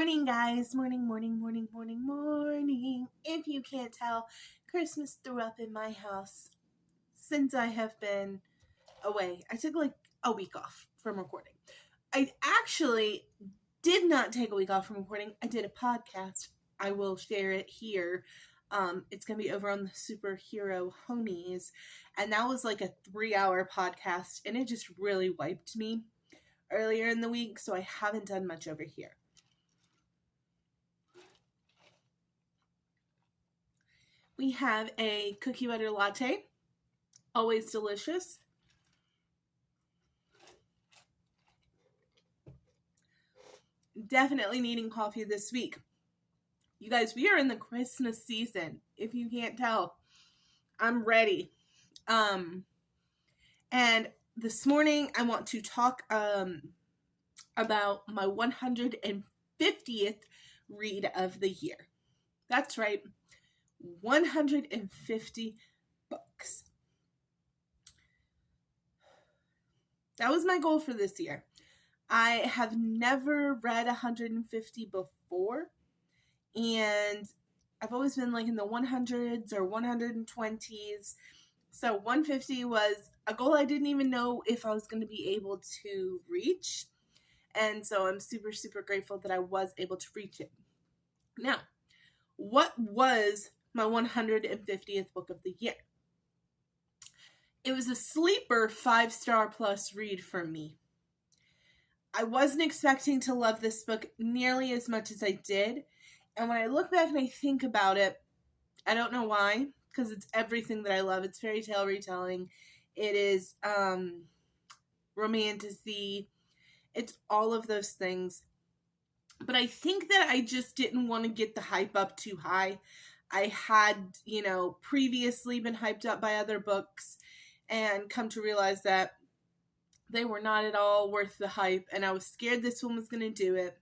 Morning, guys. Morning. If you can't tell, Christmas threw up in my house since I have been away. I took like a week off from recording. I actually did not take a week off from recording. I did a podcast. I will share it here. It's going to be over on the Superhero Homies. And that was like a 3-hour podcast. And it just really wiped me earlier in the week. So I haven't done much over here. We have a cookie butter latte, always delicious. Definitely needing coffee this week. You guys, we are in the Christmas season. If you can't tell, I'm ready. And this morning I want to talk about my 150th read of the year. That's right. 150 books. That was my goal for this year. I have never read 150 before, and I've always been like in the 100s or 120s. So 150 was a goal I didn't even know if I was going to be able to reach. And so I'm super, super grateful that I was able to reach it. Now, what was my 150th book of the year? It was a sleeper 5-star plus read for me. I wasn't expecting to love this book nearly as much as I did. And when I look back and I think about it, I don't know why, because it's everything that I love. It's fairy tale retelling. It is romantasy. It's all of those things. But I think that I just didn't want to get the hype up too high. I had, previously been hyped up by other books and come to realize that they were not at all worth the hype. And I was scared this one was going to do it.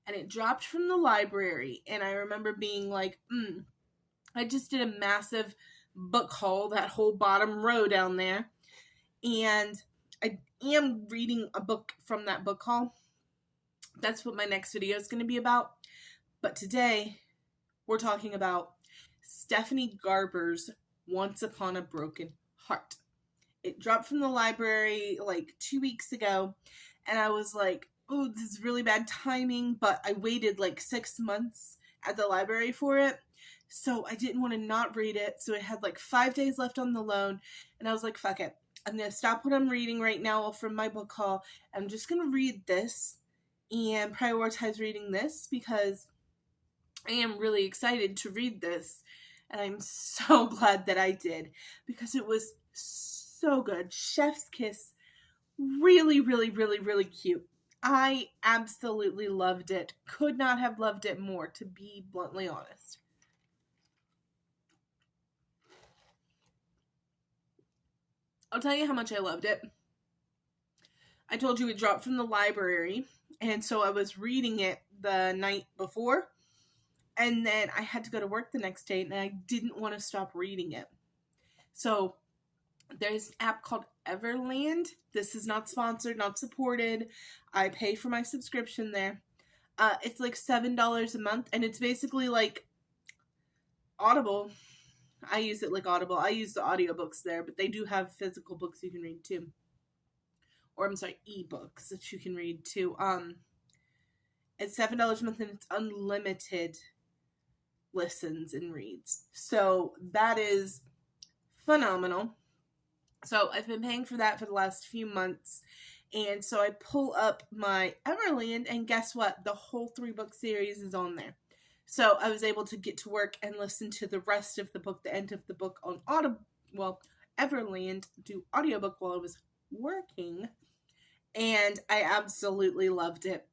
And it dropped from the library. And I remember being like, I just did a massive book haul, that whole bottom row down there. And I am reading a book from that book haul. That's what my next video is going to be about. But today, we're talking about Stephanie Garber's Once Upon a Broken Heart. It dropped from the library like 2 weeks ago. And I was like, oh, this is really bad timing. But I waited like 6 months at the library for it. So I didn't want to not read it. So it had like 5 days left on the loan. And I was like, fuck it. I'm going to stop what I'm reading right now from my book haul. I'm just going to read this and prioritize reading this because I am really excited to read this. And I'm so glad that I did because it was so good. Chef's kiss. Really, really, really, really cute. I absolutely loved it. Could not have loved it more, to be bluntly honest. I'll tell you how much I loved it. I told you it dropped from the library, and so I was reading it the night before, and then I had to go to work the next day, and I didn't want to stop reading it. So there's an app called Everland. This is not sponsored, not supported. I pay for my subscription there. It's like $7 a month, and it's basically like Audible. I use it like Audible. I use the audiobooks there, but they do have physical books you can read too. Or I'm sorry, ebooks that you can read too. It's $7 a month and it's unlimited listens and reads. So that is phenomenal. So I've been paying for that for the last few months. And so I pull up my Everland and guess what? The whole 3-book series is on there. So I was able to get to work and listen to the rest of the book, the end of the book on Everland, do audiobook while I was working. And I absolutely loved it.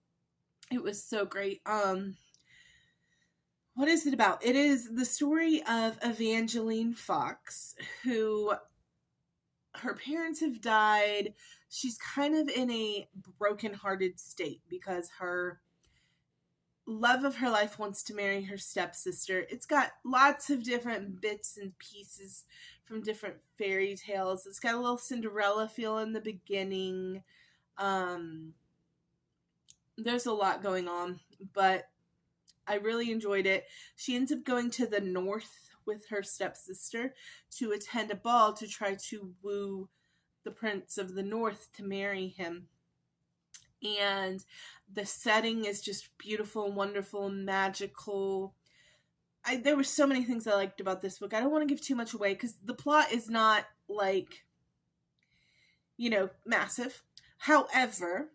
It was so great. What is it about? It is the story of Evangeline Fox, who her parents have died. She's kind of in a broken-hearted state because her love of her life wants to marry her stepsister. It's got lots of different bits and pieces from different fairy tales. It's got a little Cinderella feel in the beginning. The there's a lot going on, but I really enjoyed it. She ends up going to the north with her stepsister to attend a ball to try to woo the Prince of the North to marry him. And the setting is just beautiful, wonderful, magical. There were so many things I liked about this book. I don't want to give too much away because the plot is not, like, massive. However,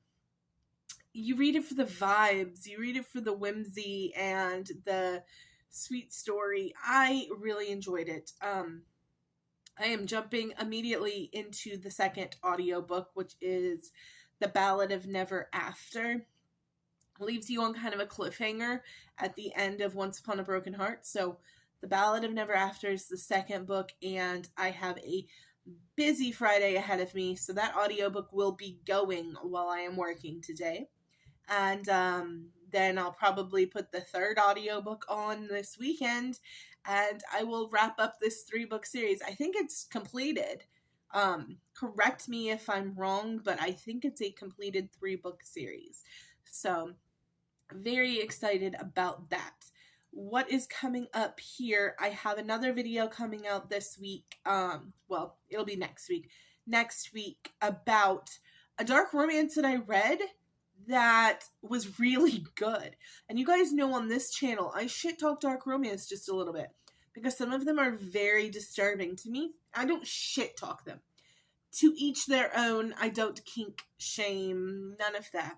you read it for the vibes, you read it for the whimsy and the sweet story. I really enjoyed it. I am jumping immediately into the second audiobook, which is The Ballad of Never After. Leaves you on kind of a cliffhanger at the end of Once Upon a Broken Heart. So The Ballad of Never After is the second book, and I have a busy Friday ahead of me, so that audiobook will be going while I am working today. And then I'll probably put the third audiobook on this weekend, and I will wrap up this 3-book series. I think it's completed. Correct me if I'm wrong, but I think it's a completed 3-book series. So, very excited about that. What is coming up here? I have another video coming out this week. Well, it'll be next week. Next week about a dark romance that I read that was really good. And you guys know on this channel, I shit talk dark romance just a little bit because some of them are very disturbing to me. I don't shit talk them. To each their own. I don't kink shame, none of that.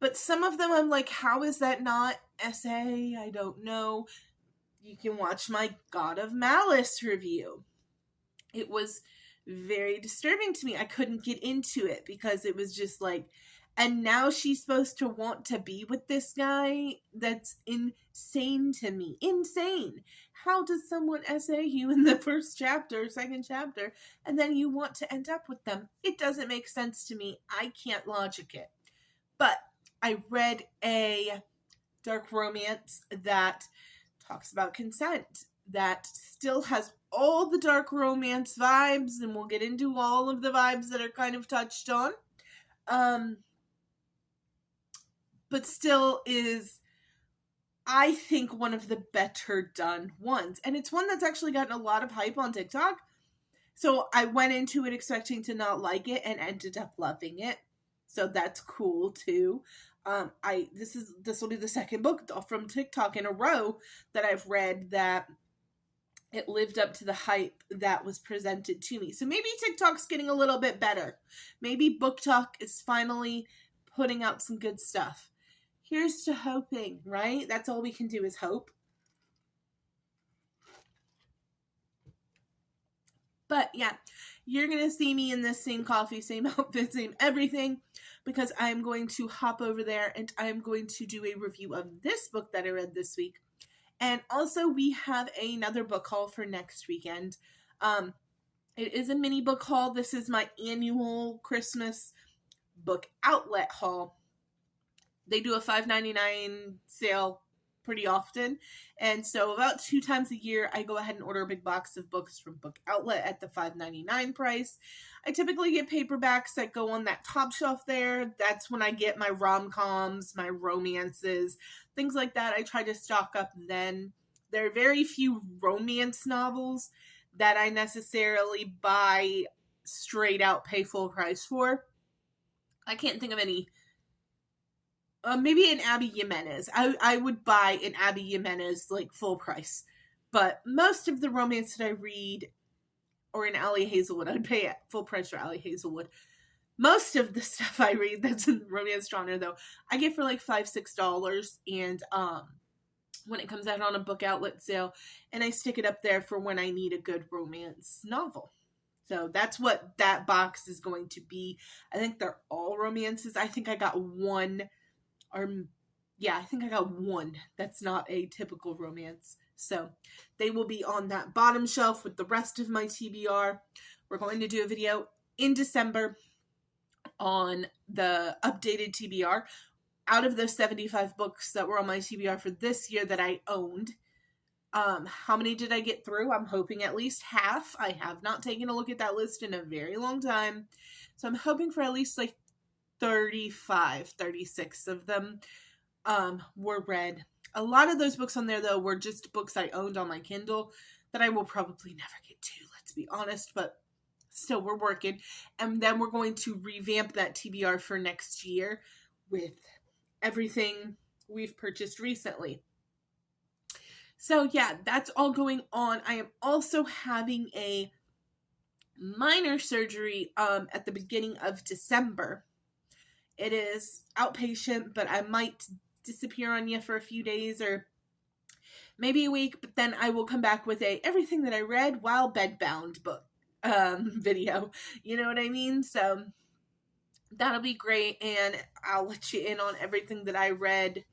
But some of them I'm like, how is that not SA? I don't know. You can watch my God of Malice review. It was very disturbing to me. I couldn't get into it because it was just like, and now she's supposed to want to be with this guy? That's insane to me. Insane. How does someone SA you in the first chapter, second chapter, and then you want to end up with them? It doesn't make sense to me. I can't logic it. But I read a dark romance that talks about consent, that still has all the dark romance vibes, and we'll get into all of the vibes that are kind of touched on. But still is, I think, one of the better done ones. And it's one that's actually gotten a lot of hype on TikTok. So I went into it expecting to not like it and ended up loving it. So that's cool too. This will be the second book from TikTok in a row that I've read that it lived up to the hype that was presented to me. So maybe TikTok's getting a little bit better. Maybe BookTok is finally putting out some good stuff. Here's to hoping, right? That's all we can do is hope. But yeah, you're going to see me in this same coffee, same outfit, same everything, because I'm going to hop over there and I'm going to do a review of this book that I read this week. And also we have another book haul for next weekend. It is a mini book haul. This is my annual Christmas book outlet haul. They do a $5.99 sale pretty often. And so about 2 times a year, I go ahead and order a big box of books from Book Outlet at the $5.99 price. I typically get paperbacks that go on that top shelf there. That's when I get my rom-coms, my romances, things like that. I try to stock up then. There are very few romance novels that I necessarily buy straight out, pay full price for. I can't think of any. Maybe an Abby Jimenez. I would buy an Abby Jimenez, like, full price. But most of the romance that I read, or an Allie Hazelwood, I'd pay at full price for Allie Hazelwood. Most of the stuff I read that's in the romance genre, though, I get for like $5-6. And when it comes out on a book outlet sale, and I stick it up there for when I need a good romance novel. So that's what that box is going to be. I think they're all romances. I think I got one. I think I got one that's not a typical romance. So they will be on that bottom shelf with the rest of my TBR. We're going to do a video in December on the updated TBR. Out of those 75 books that were on my TBR for this year that I owned, how many did I get through? I'm hoping at least half. I have not taken a look at that list in a very long time. So I'm hoping for at least like 35, 36 of them were read. A lot of those books on there, though, were just books I owned on my Kindle that I will probably never get to, let's be honest, but still, we're working. And then we're going to revamp that TBR for next year with everything we've purchased recently. So yeah, that's all going on. I am also having a minor surgery at the beginning of December. It is outpatient, but I might disappear on you for a few days or maybe a week, but then I will come back with a everything that I read while bedbound book video. You know what I mean? So that'll be great, and I'll let you in on everything that I read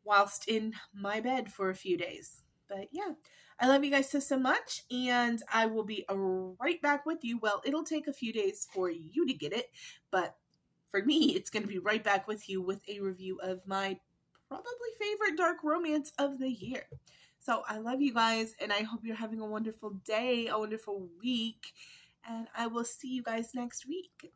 whilst in my bed for a few days. But yeah, I love you guys so much, and I will be right back with you. Well, it'll take a few days for you to get it, but for me, it's going to be right back with you with a review of my probably favorite dark romance of the year. So I love you guys, and I hope you're having a wonderful day, a wonderful week, and I will see you guys next week.